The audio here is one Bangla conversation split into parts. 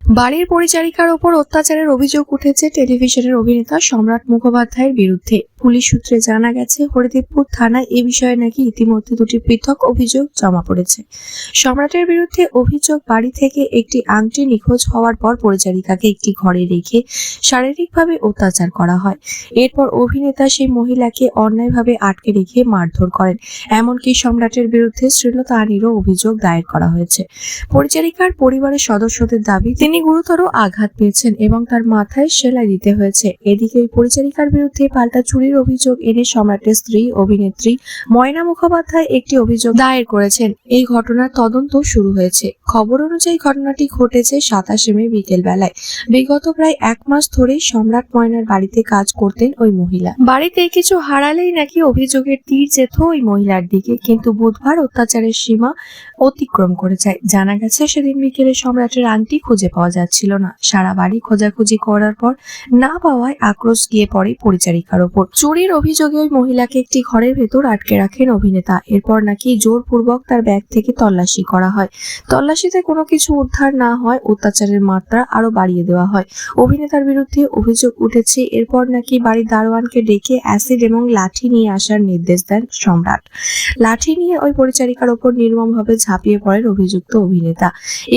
বাড়ির পরিচারিকার ওপর অত্যাচারের অভিযোগ উঠেছে টেলিভিশনের অভিনেতা সম্রাট মুখোপাধ্যায়ের বিরুদ্ধে। পুলিশ সূত্রে জানা গেছে, হরিদেবপুর থানায় এ বিষয়ে নাকি ইতিমধ্যে দুটি পৃথক অভিযোগ জমা পড়েছে। সম্রাটের বিরুদ্ধে অভিযোগ, বাড়ি থেকে একটি আংটি নিখোঁজ হওয়ার পর পরিচারিকাকে একটি ঘরে রেখে শারীরিকভাবে অত্যাচার করা হয়। এরপর অভিনেতা সেই মহিলাকে অন্যায়ভাবে আটকে রেখে মারধর করেন। এমনকি সম্রাটের বিরুদ্ধে শ্লীলতাহানিরও অভিযোগ দায়ের করা হয়েছে। পরিচারিকার পরিবারের সদস্যদের দাবি, তিনি গুরুতর আঘাত পেয়েছেন এবং তার মাথায় সেলাই দিতে হয়েছে। এদিকে ওই পরিচারিকার বিরুদ্ধে পাল্টা চুরির অভিযোগ এনে সম্রাটের স্ত্রী অভিনেত্রী ময়না মুখোপাধ্যায় একটি অভিযোগ দায়ের করেছেন। এই ঘটনার তদন্ত শুরু হয়েছে। খবর অনুযায়ী ঘটনাটি ঘটেছে 27 মে বিকেল বেলায়। বিগত প্রায় 1 মাস ধরে সম্রাট ময়নার বাড়িতে কাজ করতেন ওই মহিলা। বাড়িতে কিছু হারালেই নাকি অভিযোগের তীর যেত ওই মহিলার দিকে, কিন্তু বুধবার অত্যাচারের সীমা অতিক্রম করে যায়। জানা গেছে, সেদিন বিকেলে সম্রাটের আংটি খুঁজে পাওয়া যাচ্ছিল না। সারা বাড়ি খোঁজাখুঁজি করার পর না পাওয়ায় আক্রোশ গিয়ে পড়ে পরিচারিকার ওপর। চুরির অভিযোগে ওই মহিলাকে একটি ঘরের ভেতর আটকে রাখেন অভিনেতা। এরপর নাকি জোরপূর্বক তার ব্যাগ থেকে তল্লাশি করা হয়। তল্লাশিতে কোনো কিছু উদ্ধার না হয় অত্যাচারের মাত্রা আরো বাড়িয়ে দেওয়া হয়। অভিনেতার বিরুদ্ধে অভিযোগ উঠেছে, এরপর নাকি বাড়ির দারোয়ানকে ডেকে অ্যাসিড এবং লাঠি নিয়ে আসার নির্দেশ দেন সম্রাট। লাঠি নিয়ে ওই পরিচারিকার ওপর নির্মমভাবে ঝাঁপিয়ে পড়েন অভিযুক্ত অভিনেতা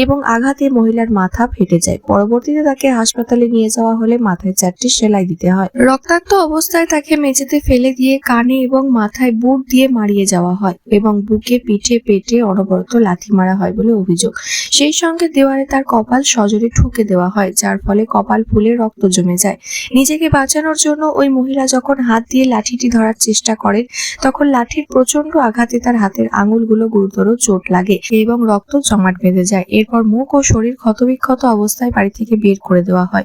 এবং আঘাতে মহিলার মাথা ফেটে যায়। পরবর্তীতে তাকে হাসপাতালে নিয়ে যাওয়া হলে মাথায় 4টি সেলাই দিতে হয়। রক্তাক্ত অবস্থায় তাকে মেঝেতে ফেলে দিয়ে কানে এবং মাথায় বুট দিয়ে মারিয়ে যাওয়া হয় এবং বুকে, পিঠে, পেটে অনবরত লাথি মারা হয় বলে অভিযোগ। সেই সঙ্গে দেওয়ালে তার কপাল সজোরে ঠুকে দেওয়া হয়, যার ফলে কপাল ফুলে রক্ত জমে যায়। নিজেকে বাঁচানোর জন্য ওই মহিলা যখন হাত দিয়ে লাঠিটি ধরার চেষ্টা করেন, তখন লাঠির প্রচন্ড আঘাতে তার হাতের আঙুলগুলো গুরুতর চোট লাগে এবং রক্ত জমাট বেঁধে যায়। এরপর মুখ ও শরীর ক্ষতবিক্ষত অবস্থায় বাড়ি থেকে বের করে দেওয়া হয়।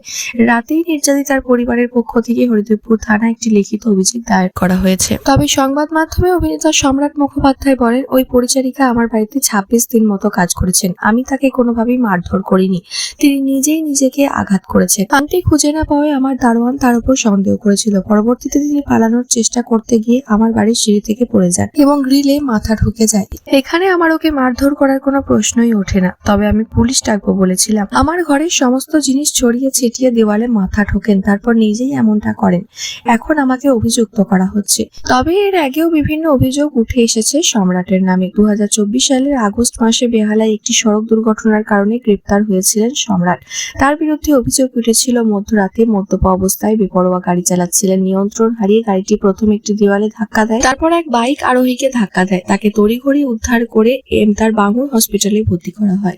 রাতেই নির্যাতিতার পরিবারের পক্ষ থেকে হরিদেবপুর থানায় একটি লিখিত অভিযোগ দায়ের করা হয়েছে। তবে সংবাদ মাধ্যমে অভিনেতা সম্রাট মুখোপাধ্যায় বলেন, ওই পরিচারিকা আমার বাড়িতে 26 দিন মতো কাজ করেছেন। আমি তাকে কোনোভাবেই মারধর করিনি। তিনি নিজেই নিজেকে আঘাত করেছেন। আংটি খুঁজে না পাওয়ায় আমার দারোয়ান তার উপর সন্দেহ করেছিল। পরবর্তীতে তিনি পালানোর চেষ্টা করতে গিয়ে আমার বাড়ির সিঁড়ি থেকে পড়ে যান এবং গ্রিলে মাথা ঢুকে যায়। এখানে আমার ওকে মারধর করার কোনো প্রশ্নই ওঠে না। তবে আমি পুলিশ ডাকবো বলেছিলাম। আমার ঘরের সমস্ত জিনিস ছড়িয়ে ছিটিয়ে দেওয়ালে মাথা ঠোকেন, তারপর নিজেই এমনটা করেন। এখন আমাকে অভিযুক্ত করা হচ্ছে। তবে এর আগেও বিভিন্ন অভিযোগ উঠে এসেছে সম্রাটের নামে। 2024 সালের আগস্ট মাসে বেহালায় একটি সড়ক দুর্ঘটনার কারণে গ্রেপ্তার হয়েছিলেন সম্রাট। তার বিরুদ্ধে অভিযোগ উঠেছিল, মধ্যরাতে মদ্যপ অবস্থায় বেপরোয়া গাড়ি চালাচ্ছিলেন। নিয়ন্ত্রণ হারিয়ে গাড়িটি প্রথমে একটি দেওয়ালে ধাক্কা দেয়, তারপর এক বাইক আরোহীকে ধাক্কা দেয়। তাকে তড়িঘড়ি উদ্ধার করে তার বাঙুর হসপিটালে ভর্তি করা হয়।